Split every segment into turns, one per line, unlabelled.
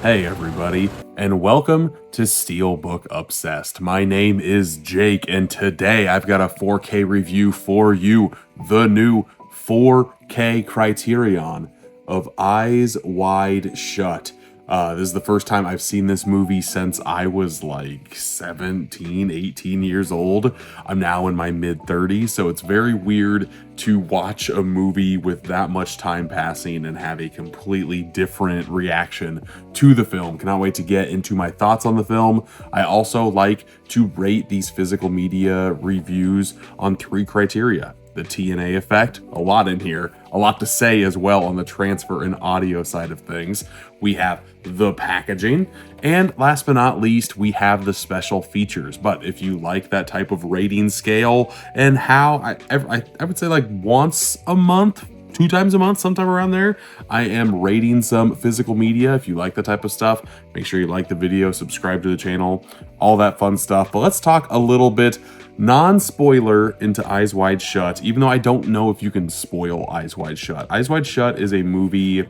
Hey everybody, and welcome to Steelbook Obsessed. My name is Jake, and today I've got a 4K review for you, the new 4K Criterion of Eyes Wide Shut. This is the first time I've seen this movie since I was like 17, 18 years old. I'm now in my mid-30s, so it's very weird to watch a movie with that much time passing and have a completely different reaction to the film. Cannot wait to get into my thoughts on the film. I also like to rate these physical media reviews on 3 criteria. The TNA effect, a lot in here, a lot to say as well on the transfer and audio side of things. We have the packaging, and last but not least, we have the special features. But if you like that type of rating scale and how I would say like once a month, 2 times a month, sometime around there, I am rating some physical media. If you like that type of stuff, make sure you like the video, subscribe to the channel, all that fun stuff. But let's talk a little bit non-spoiler into Eyes Wide Shut, even though I don't know if you can spoil Eyes Wide Shut. Eyes Wide Shut is a movie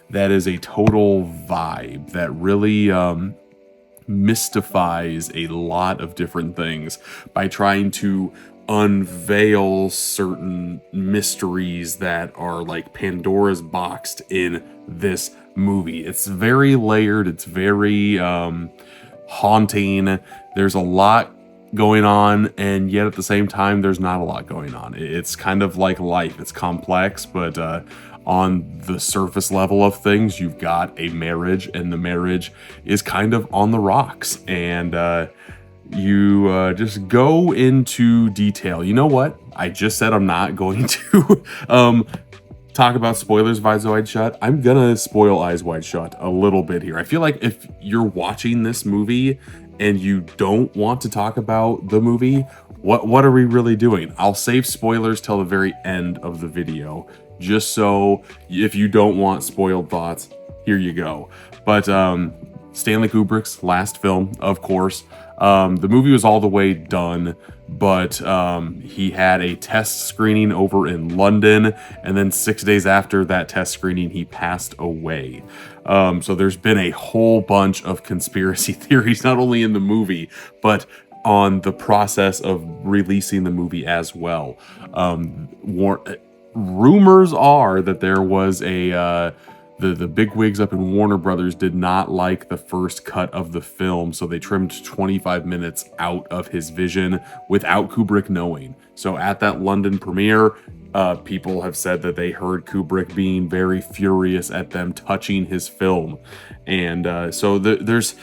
that is a total vibe that really mystifies a lot of different things by trying to unveil certain mysteries that are like Pandora's boxed in this movie. It's very layered, it's very haunting. There's a lot going on, and yet at the same time there's not a lot going on. It's kind of like life. It's complex, but on the surface level of things, you've got a marriage, and the marriage is kind of on the rocks, and you just go into detail. You know what? I just said I'm not going to talk about spoilers of Eyes Wide Shut. I'm gonna spoil Eyes Wide Shut a little bit here. I feel like if you're watching this movie and you don't want to talk about the movie, what are we really doing? I'll save spoilers till the very end of the video, just so if you don't want spoiled thoughts, here you go. But Stanley Kubrick's last film, of course. The movie was all the way done, but he had a test screening over in London, and then 6 days after that test screening, he passed away. So there's been a whole bunch of conspiracy theories, not only in the movie, but on the process of releasing the movie as well. Rumors are that there was a the bigwigs up in Warner Brothers did not like the first cut of the film, so they trimmed 25 minutes out of his vision without Kubrick knowing. So at that London premiere, people have said that they heard Kubrick being very furious at them touching his film. And so there's,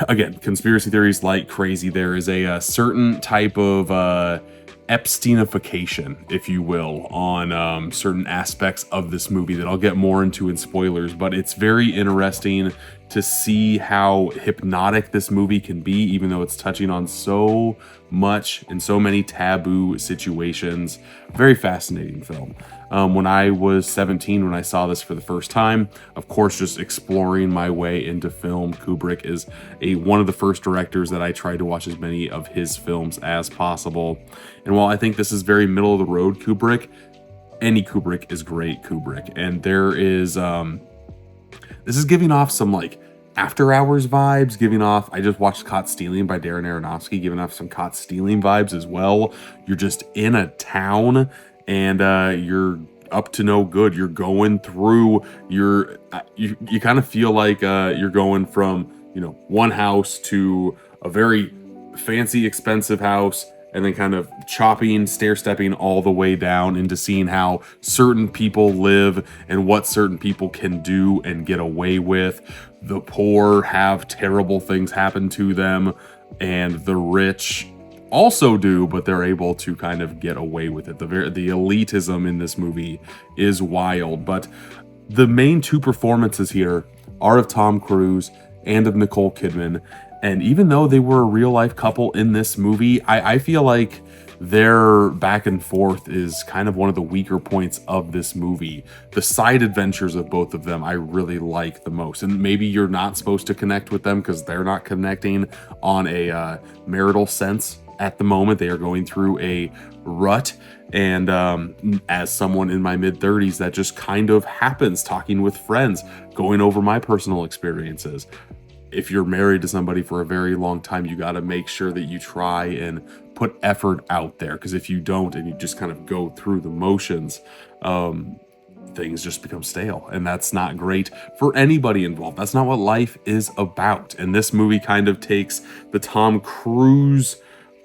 again, conspiracy theories like crazy. There is a certain type of Epsteinification, if you will, on certain aspects of this movie that I'll get more into in spoilers, but it's very interesting to see how hypnotic this movie can be, even though it's touching on so much and so many taboo situations. Very fascinating film. When I was 17, when I saw this for the first time, of course, just exploring my way into film, Kubrick is one of the first directors that I tried to watch as many of his films as possible. And while I think this is very middle of the road Kubrick, any Kubrick is great Kubrick. And there is, this is giving off some like After Hours vibes, giving off, I just watched Caught Stealing by Darren Aronofsky, giving off some Caught Stealing vibes as well. You're just in a town, and you're up to no good. You're going through you kind of feel like you're going from, you know, one house to a very fancy, expensive house, and then kind of stair-stepping all the way down into seeing how certain people live and what certain people can do and get away with. The poor have terrible things happen to them, and the rich also do, but they're able to kind of get away with it. The elitism in this movie is wild, but the main 2 performances here are of Tom Cruise and of Nicole Kidman. And even though they were a real life couple in this movie, I feel like their back and forth is kind of one of the weaker points of this movie. The side adventures of both of them I really like the most. And maybe you're not supposed to connect with them because they're not connecting on a marital sense at the moment. They are going through a rut, and as someone in my mid-30s, that just kind of happens, talking with friends, going over my personal experiences. If you're married to somebody for a very long time, you got to make sure that you try and put effort out there, because if you don't and you just kind of go through the motions, things just become stale, and that's not great for anybody involved. That's not what life is about. And this movie kind of takes the Tom Cruise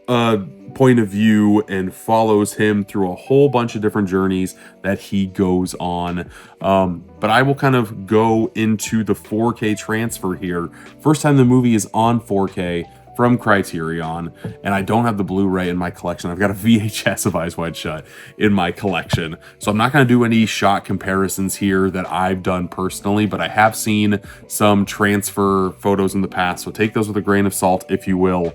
point of view and follows him through a whole bunch of different journeys that he goes on. But I will kind of go into the 4K transfer here. First time the movie is on 4K from Criterion, and I don't have the Blu-ray in my collection. I've got a VHS of Eyes Wide Shut in my collection. So I'm not going to do any shot comparisons here that I've done personally, but I have seen some transfer photos in the past, so take those with a grain of salt, if you will.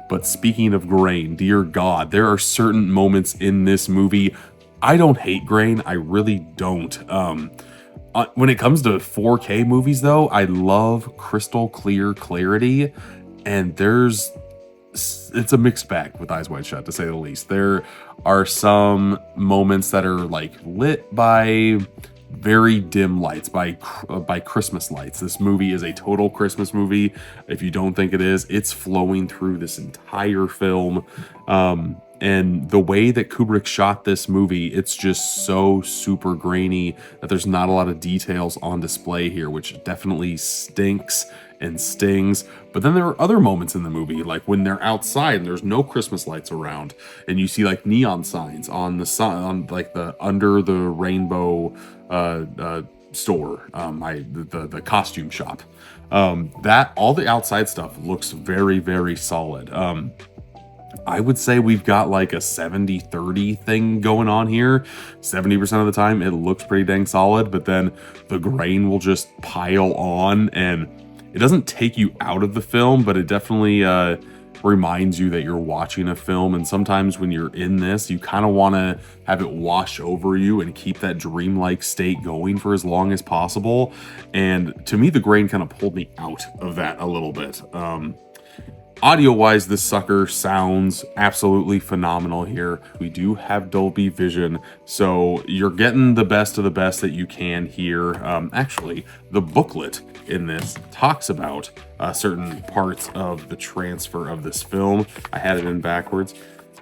But speaking of grain, dear God, there are certain moments in this movie. I don't hate grain. I really don't. When it comes to 4K movies, though, I love crystal clear clarity. And it's a mixed bag with Eyes Wide Shut, to say the least. There are some moments that are like lit by very dim lights, by Christmas lights. This movie is a total Christmas movie. If you don't think it is, it's flowing through this entire film. And the way that Kubrick shot this movie, it's just so super grainy that there's not a lot of details on display here, which definitely stinks and stings. But then there are other moments in the movie, like when they're outside and there's no Christmas lights around, and you see like neon signs on the sun, on like the under the rainbow store, the costume shop. That all the outside stuff looks very, very solid. I would say we've got like a 70-30 thing going on here. 70% of the time it looks pretty dang solid, but then the grain will just pile on, and it doesn't take you out of the film, but it definitely reminds you that you're watching a film. And sometimes when you're in this, you kind of want to have it wash over you and keep that dreamlike state going for as long as possible. And to me, the grain kind of pulled me out of that a little bit. Audio-wise, this sucker sounds absolutely phenomenal here. We do have Dolby Vision, so you're getting the best of the best that you can here. Actually, the booklet in this talks about certain parts of the transfer of this film. I had it in backwards.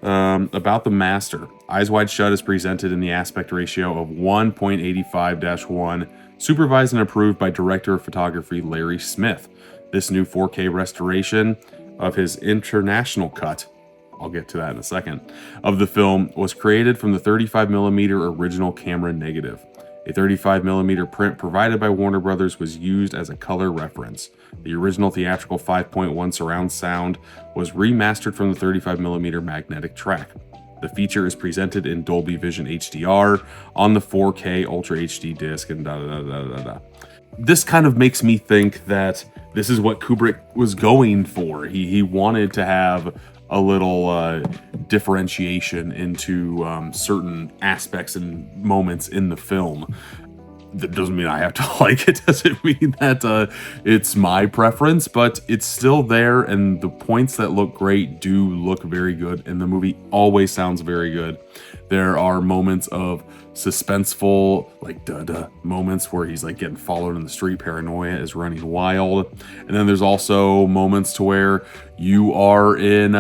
About the master. Eyes Wide Shut is presented in the aspect ratio of 1.85-1, supervised and approved by director of photography Larry Smith. This new 4K restoration of his international cut, I'll get to that in a second, of the film was created from the 35mm original camera negative. A 35mm print provided by Warner Brothers was used as a color reference. The original theatrical 5.1 surround sound was remastered from the 35mm magnetic track. The feature is presented in Dolby Vision HDR on the 4K Ultra HD disc and This kind of makes me think that this is what Kubrick was going for. He wanted to have a little differentiation into certain aspects and moments in the film. That doesn't mean I have to like it. Doesn't mean that it's my preference, but it's still there, and the points that look great do look very good, and the movie always sounds very good. There are moments of suspenseful, like moments where he's like getting followed in the street, paranoia is running wild. And then there's also moments to where you are in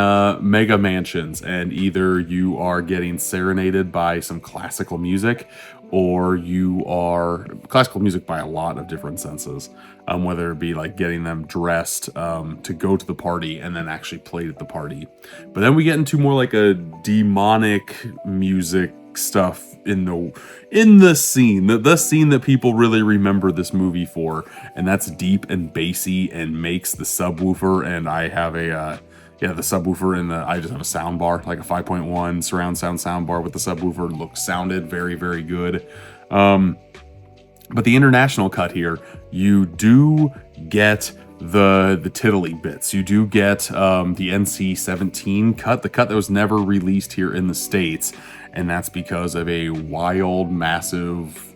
mega mansions, and either you are getting serenaded by some classical music, or you are classical music by a lot of different senses, whether it be like getting them dressed to go to the party and then actually played at the party. But then we get into more like a demonic music stuff in the scene, the scene that people really remember this movie for, and that's deep and bassy and makes the subwoofer, and I have a the subwoofer and I just have a sound bar, like a 5.1 surround sound bar with the subwoofer. Sounded very, very good. But the international cut here, you do get the tiddly bits. You do get the NC-17 cut, the cut that was never released here in the States, and that's because of a wild, massive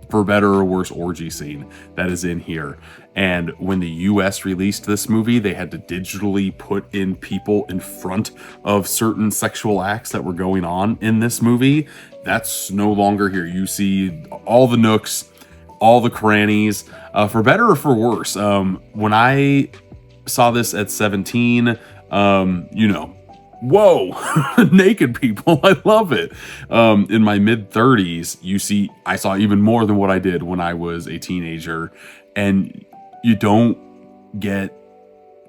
for better or worse orgy scene that is in here. And when the US released this movie, they had to digitally put in people in front of certain sexual acts that were going on in this movie. That's no longer here. You see all the nooks, all the crannies, for better or for worse. When I saw this at 17, you know, whoa, naked people, I love it. In my mid 30s, I saw even more than what I did when I was a teenager, and you don't get,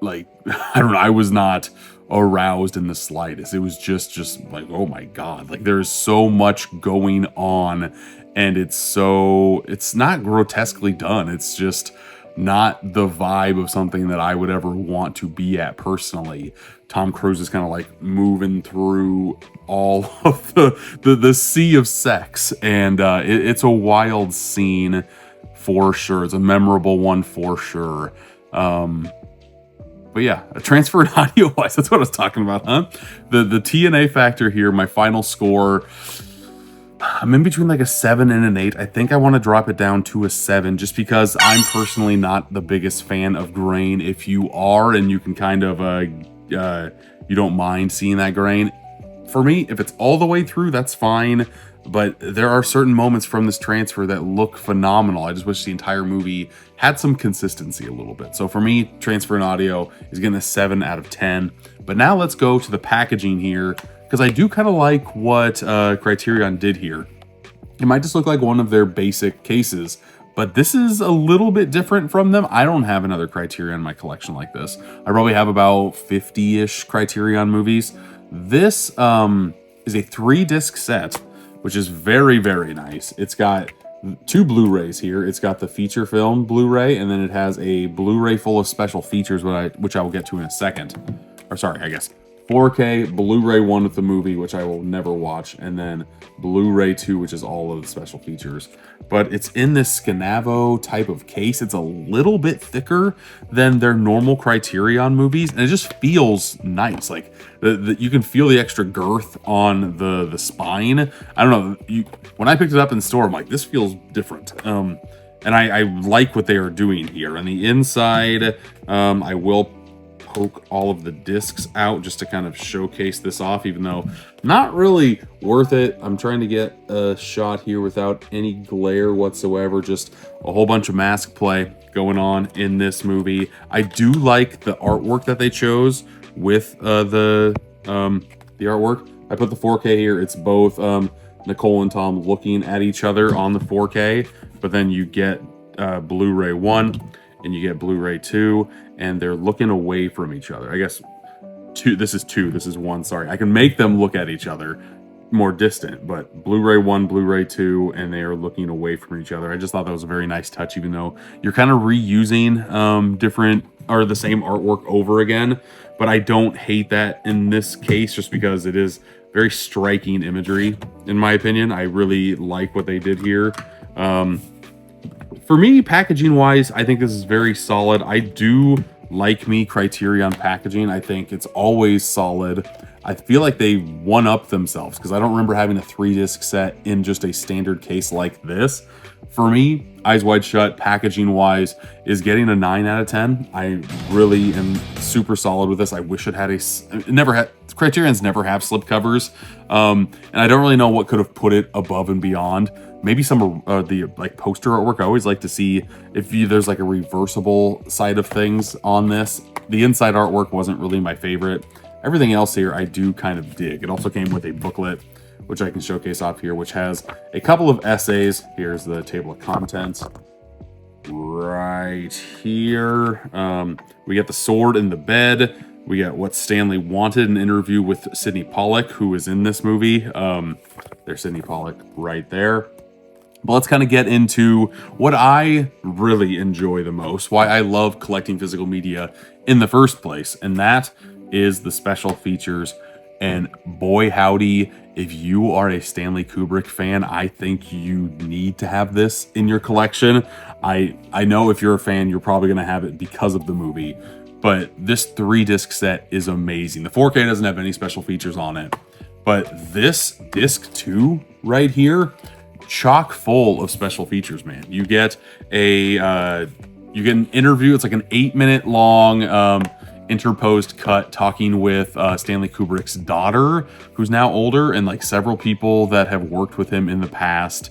like, I don't know, I was not aroused in the slightest. It was just like, oh my God, like there's so much going on, and it's not grotesquely done. It's just not the vibe of something that I would ever want to be at personally. Tom Cruise is kind of like moving through all of the sea of sex, and it's a wild scene for sure. It's a memorable one for sure. But yeah, a transfer in audio wise, that's what I was talking about, huh? The TNA factor here, my final score, I'm in between like a 7 and an 8. I think I want to drop it down to a 7 just because I'm personally not the biggest fan of grain. If you are and you can kind of, you don't mind seeing that grain, for me, if it's all the way through, that's fine. But there are certain moments from this transfer that look phenomenal. I just wish the entire movie had some consistency a little bit. So for me, transfer in audio is getting a 7 out of 10. But now let's go to the packaging here, because I do kind of like what Criterion did here. It might just look like one of their basic cases, but this is a little bit different from them. I don't have another Criterion in my collection like this. I probably have about 50-ish Criterion movies. This is a 3-disc set, which is very, very nice. It's got 2 Blu-rays here. It's got the feature film Blu-ray, and then it has a Blu-ray full of special features, which I will get to in a second. Or sorry, I guess 4K, Blu-ray 1 with the movie, which I will never watch, and then Blu-ray 2, which is all of the special features. But it's in this Scanavo type of case. It's a little bit thicker than their normal Criterion movies, and it just feels nice. Like, you can feel the extra girth on the spine. I don't know, when I picked it up in the store, I'm like, this feels different. And I like what they are doing here. On the inside, I will poke all of the discs out just to kind of showcase this off, even though not really worth it. I'm trying to get a shot here without any glare whatsoever, just a whole bunch of mask play going on in this movie. I do like the artwork that they chose with the artwork. I put the 4K here. It's both Nicole and Tom looking at each other on the 4K, but then you get Blu-ray 1 and you get Blu-ray 2, and they're looking away from each other. I guess this is 2, this is 1, sorry. I can make them look at each other more distant, but Blu-ray 1, Blu-ray 2, and they are looking away from each other. I just thought that was a very nice touch, even though you're kind of reusing different or the same artwork over again. But I don't hate that in this case, just because it is very striking imagery, in my opinion. I really like what they did here. For me, packaging wise, I think this is very solid. I do like me Criterion packaging. I think it's always solid. I feel like they one-up themselves, because I don't remember having a 3-disc set in just a standard case like this. For me, Eyes Wide Shut, packaging wise, is getting a 9 out of 10. I really am super solid with this. I wish it had Criterion's never have slipcovers, and I don't really know what could have put it above and beyond. Maybe some of the like poster artwork. I always like to see if there's like a reversible side of things on this. The inside artwork wasn't really my favorite. Everything else here I do kind of dig. It also came with a booklet, which I can showcase off here, which has a couple of essays. Here's the table of contents right here. We get the sword in the bed. We get what Stanley wanted, an interview with Sidney Pollack, who is in this movie. There's Sidney Pollack right there. But let's kind of get into what I really enjoy the most, why I love collecting physical media in the first place, and that is the special features. And boy howdy, if you are a Stanley Kubrick fan, I think you need to have this in your collection. I know if you're a fan, you're probably going to have it because of the movie, but this 3-disc set is amazing. The 4K doesn't have any special features on it, but this disc 2 right here chock full of special features, man. You get an interview. It's like an 8-minute long interposed cut talking with Stanley Kubrick's daughter, who's now older, and like several people that have worked with him in the past,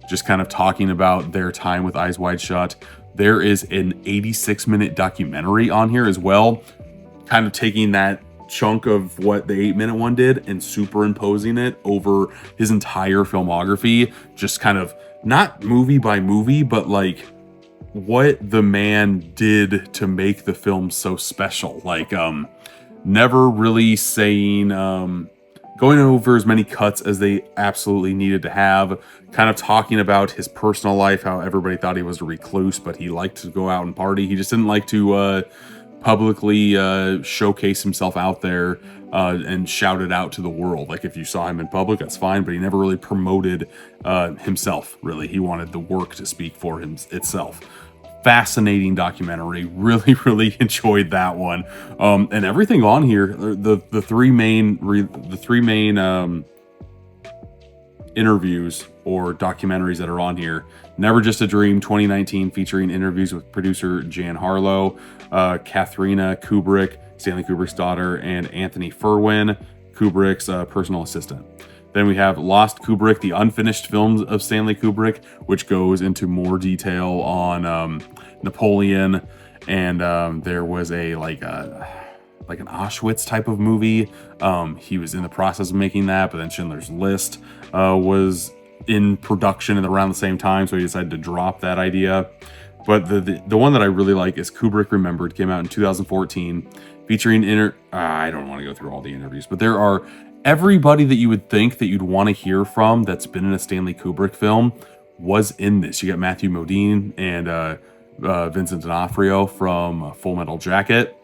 just kind of talking about their time with Eyes Wide Shut. There is an 86-minute documentary on here as well, kind of taking that chunk of what the 8-minute one did and superimposing it over his entire filmography, just kind of not movie by movie, but like what the man did to make the film so special. Like never really saying going over as many cuts as they absolutely needed to have, kind of talking about his personal life, how everybody thought he was a recluse, but he liked to go out and party. He just didn't like to publicly showcase himself out there and shout it out to the world. Like if you saw him in public, that's fine, but he never really promoted himself, really. He wanted the work to speak for him itself. Fascinating documentary. Really, really enjoyed that one. And everything on here, the three main interviews or documentaries that are on here: Never Just a Dream 2019, featuring interviews with producer Jan Harlow, Katharina Kubrick, Stanley Kubrick's daughter, and Anthony Ferwin, Kubrick's personal assistant. Then we have Lost Kubrick, the unfinished films of Stanley Kubrick, which goes into more detail on Napoleon, and there was a like an Auschwitz type of movie. He was in the process of making that, but then Schindler's List was in production at around the same time, so he decided to drop that idea. But the one that I really like is Kubrick Remembered. Came out in 2014, featuring I don't want to go through all the interviews, but there are everybody that you would think that you'd want to hear from that's been in a Stanley Kubrick film was in this. You got Matthew Modine and Vincent D'Onofrio from Full Metal Jacket.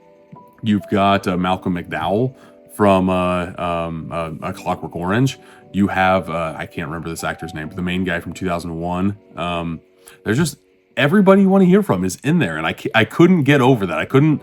You've got Malcolm McDowell from A Clockwork Orange. You have, I can't remember this actor's name, but the main guy from 2001. There's just everybody you want to hear from is in there. And I couldn't get over that. I couldn't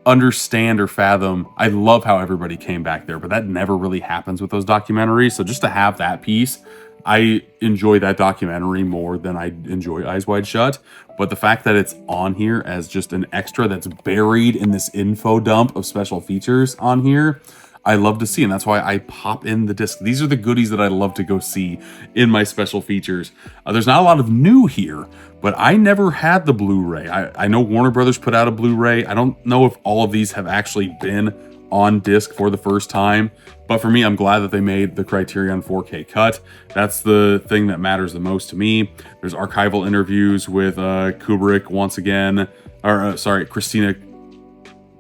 understand or fathom. I love how everybody came back there, but that never really happens with those documentaries. So just to have that piece, I enjoy that documentary more than I enjoy Eyes Wide Shut. But the fact that it's on here as just an extra that's buried in this info dump of special features on here, I love to see, and that's why I pop in the disc. These are the goodies that I love to go see in my special features. There's not a lot of new here, but I never had the Blu-ray. I know Warner Brothers put out a Blu-ray. I don't know if all of these have actually been on disc for the first time, but for me, I'm glad that they made the Criterion 4K cut. That's the thing that matters the most to me. There's archival interviews with Kubrick once again, or sorry, Christine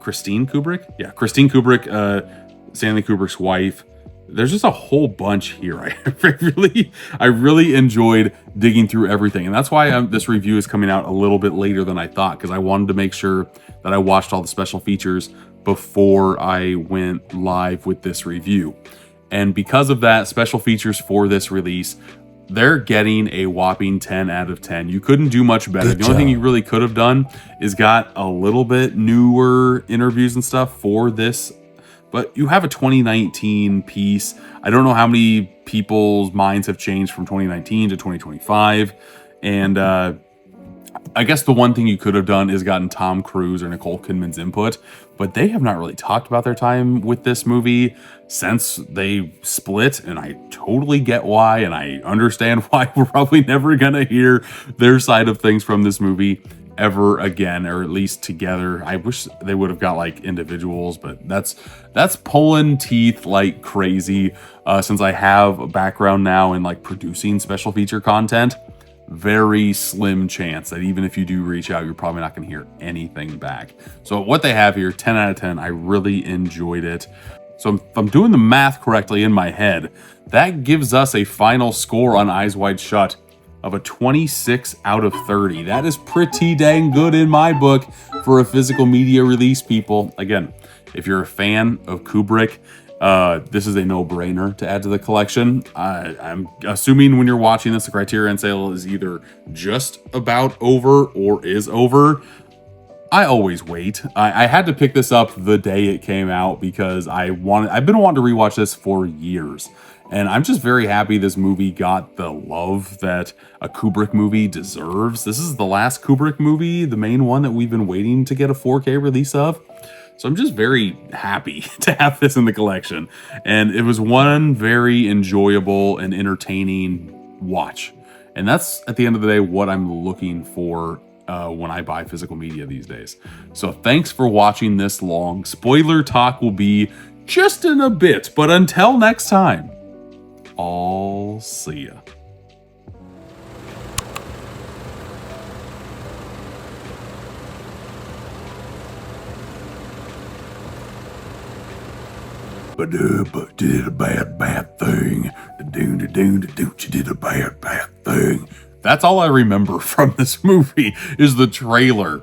Kubrick? Yeah, Christine Kubrick, Stanley Kubrick's wife. There's just a whole bunch here. I really enjoyed digging through everything, and that's why this review is coming out a little bit later than I thought, because I wanted to make sure that I watched all the special features before I went live with this review. And because of that, special features for this release, they're getting a whopping 10 out of 10. You couldn't do much better. The only thing you really could have done is got a little bit newer interviews and stuff for this. But you have a 2019 piece. I don't know how many people's minds have changed from 2019 to 2025. And I guess the one thing you could have done is gotten Tom Cruise or Nicole Kidman's input. But they have not really talked about their time with this movie since they split. And I totally get why. And I understand why we're probably never going to hear their side of things from this movie ever again, or at least together. I wish they would have got like individuals, but that's pulling teeth like crazy. Since I have a background now in like producing special feature content, very slim chance that even if you do reach out, you're probably not going to hear anything back. So what they have here, 10 out of 10, I really enjoyed it. So if I'm doing the math correctly in my head, that gives us a final score on Eyes Wide Shut of a 26 out of 30. That is pretty dang good in my book for a physical media release, people. Again, if you're a fan of Kubrick, this is a no-brainer to add to the collection. I'm assuming when you're watching this, the Criterion sale is either just about over or is over. I always wait. I had to pick this up the day it came out because I've been wanting to rewatch this for years. And I'm just very happy this movie got the love that a Kubrick movie deserves. This is the last Kubrick movie, the main one that we've been waiting to get a 4K release of. So I'm just very happy to have this in the collection. And it was one very enjoyable and entertaining watch. And that's, at the end of the day, what I'm looking for when I buy physical media these days. So thanks for watching this long. Spoiler talk will be just in a bit. But until next time, I'll see ya. But did a bad thing. You did a bad thing. That's all I remember from this movie is the trailer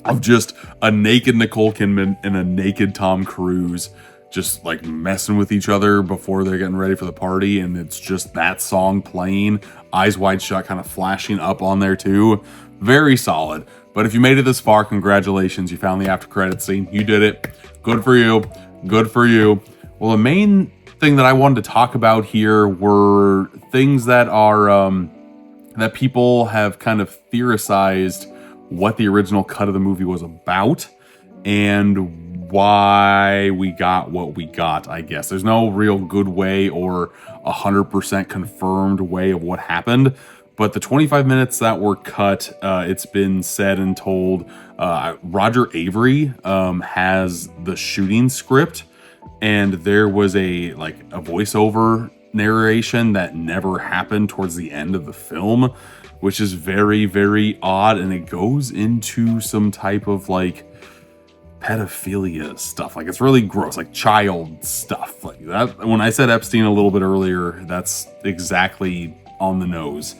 of just a naked Nicole Kidman and a naked Tom Cruise just like messing with each other before they're getting ready for the party. And it's just that song playing, Eyes Wide Shut kind of flashing up on there too. Very solid. But if you made it this far, congratulations. You found the after credits scene. You did it. Good for you. Good for you. Well, the main thing that I wanted to talk about here were things that are that people have kind of theorized what the original cut of the movie was about and why we got what we got, I guess. There's no real good way or 100% confirmed way of what happened, but the 25 minutes that were cut, it's been said and told, Roger Avery has the shooting script, and there was a voiceover narration that never happened towards the end of the film, which is very, very odd, and it goes into some type of like pedophilia stuff. Like, it's really gross, like child stuff like that. When I said Epstein a little bit earlier, that's exactly on the nose.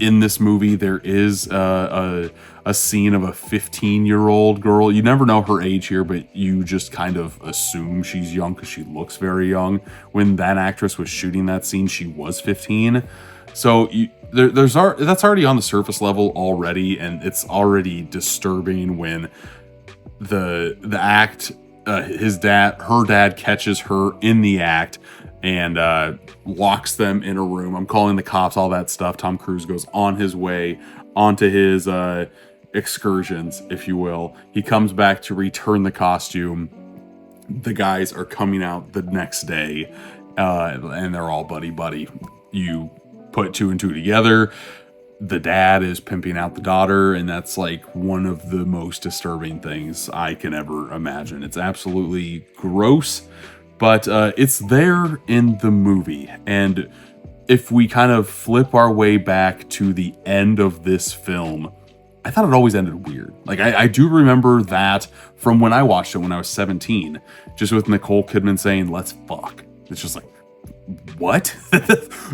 In this movie, there is a scene of a 15-year-old girl. You never know her age here, but you just kind of assume she's young because she looks very young. When that actress was shooting that scene, she was 15. So that's already on the surface level already, and it's already disturbing when the act, her dad catches her in the act and locks them in a room. I'm calling the cops, all that stuff. Tom Cruise goes on his way onto his excursions, if you will. He comes back to return the costume. The guys are coming out the next day, and they're all buddy. You put two and two together. The dad is pimping out the daughter, and that's like one of the most disturbing things I can ever imagine. It's absolutely gross, but it's there in the movie. And if we kind of flip our way back to the end of this film, I thought it always ended weird. Like, I do remember that from when I watched it when I was 17, just with Nicole Kidman saying, "Let's fuck." It's just like, what?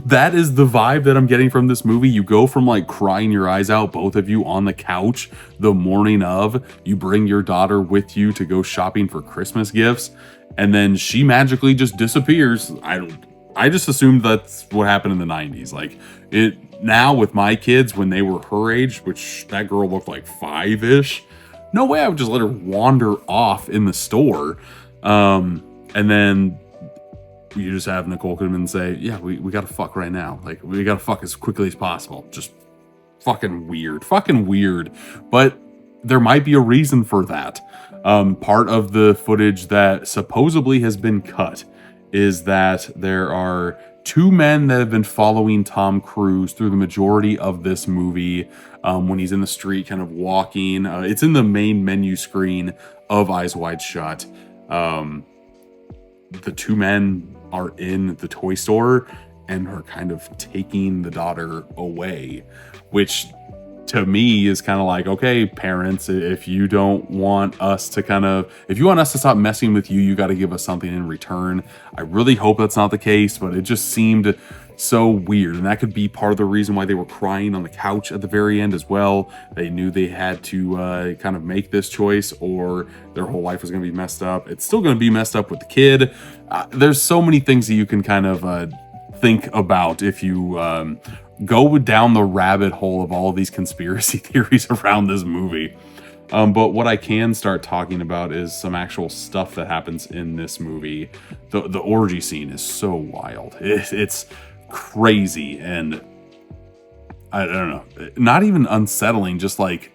That is the vibe that I'm getting from this movie. You go from like crying your eyes out, both of you on the couch the morning of, you bring your daughter with you to go shopping for Christmas gifts, and then she magically just disappears. I just assumed that's what happened in the 90s. Like, it now with my kids, when they were her age, which that girl looked like 5-ish, no way I would just let her wander off in the store. And then you just have Nicole Kidman say, "Yeah, we gotta fuck right now. Like, we gotta fuck as quickly as possible." Just fucking weird. But there might be a reason for that. Part of the footage that supposedly has been cut is that there are two men that have been following Tom Cruise through the majority of this movie. When he's in the street kind of walking, it's in the main menu screen of Eyes Wide Shut. The two men are in the toy store and are kind of taking the daughter away, which to me is kind of like, okay, parents, if you want us to stop messing with you, you got to give us something in return. I really hope that's not the case, but it just seemed so weird. And that could be part of the reason why they were crying on the couch at the very end as well. They knew they had to kind of make this choice or their whole life was going to be messed up. It's still going to be messed up with the kid. There's so many things that you can kind of think about if you go down the rabbit hole of all of these conspiracy theories around this movie. But what I can start talking about is some actual stuff that happens in this movie. The orgy scene is so wild. It's crazy, and I don't know, not even unsettling, just like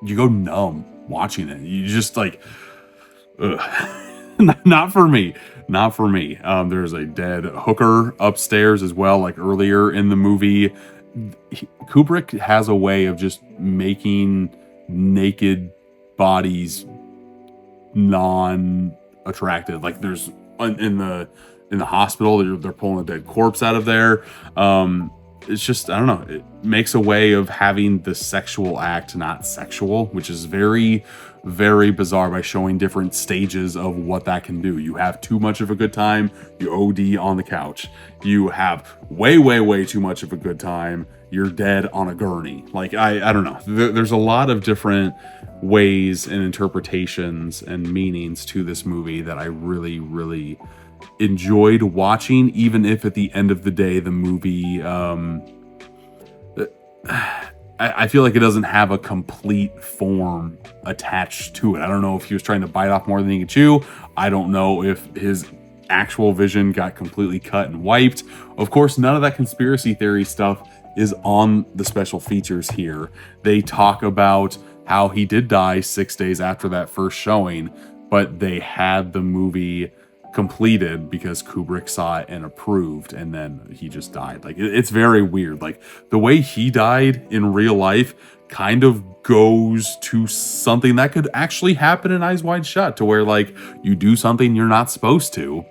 you go numb watching it. You just like, ugh. Not for me. Not for me. There's a dead hooker upstairs as well, like earlier in the movie. Kubrick has a way of just making naked bodies non-attractive. Like there's in the hospital, they're pulling a dead corpse out of there. It's just, I don't know, it makes a way of having the sexual act not sexual, which is very, very bizarre, by showing different stages of what that can do. You have too much of a good time, you OD on the couch. You have way, way, way too much of a good time, you're dead on a gurney. Like, I don't know. There's a lot of different ways and interpretations and meanings to this movie that I really, really enjoyed watching, even if at the end of the day the movie I feel like it doesn't have a complete form attached to it. I don't know if he was trying to bite off more than he could chew. I don't know if his actual vision got completely cut and wiped. Of course, none of that conspiracy theory stuff is on the special features here. They talk about how he did die 6 days after that first showing, but they had the movie completed because Kubrick saw it and approved, and then he just died. Like, it's very weird. Like, the way he died in real life kind of goes to something that could actually happen in Eyes Wide Shut, to where, like, you do something you're not supposed to,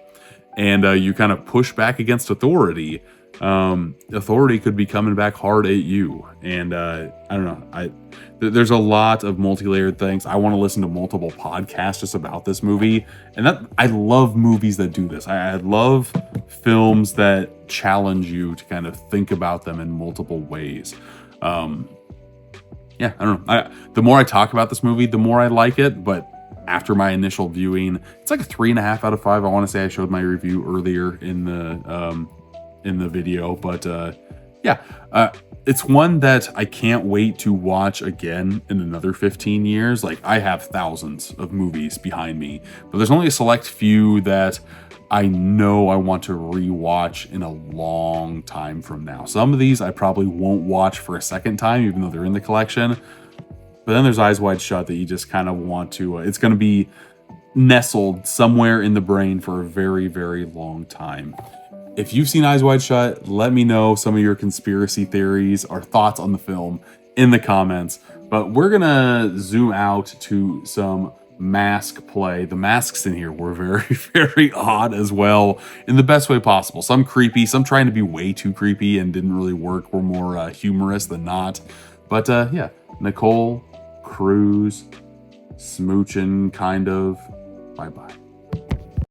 and you kind of push back against authority. Authority could be coming back hard at you. And I don't know, there's a lot of multi-layered things. I want to listen to multiple podcasts just about this movie, and that I love movies that do this. I love films that challenge you to kind of think about them in multiple ways. Yeah, I don't know. The more I talk about this movie, the more I like it, but after my initial viewing, it's like a 3.5 out of 5. I want to say I showed my review earlier in the video, but yeah, it's one that I can't wait to watch again in another 15 years. Like, I have thousands of movies behind me, but there's only a select few that I know I want to rewatch in a long time from now. Some of these I probably won't watch for a second time, even though they're in the collection. But then there's Eyes Wide Shut that you just kind of want to, it's going to be nestled somewhere in the brain for a very, very long time. If you've seen Eyes Wide Shut, let me know some of your conspiracy theories or thoughts on the film in the comments. But we're gonna zoom out to some mask play. The masks in here were very, very odd as well, in the best way possible. Some creepy, some trying to be way too creepy and didn't really work, were more humorous than not. But yeah, Nicole, Cruz, smooching, kind of. Bye-bye.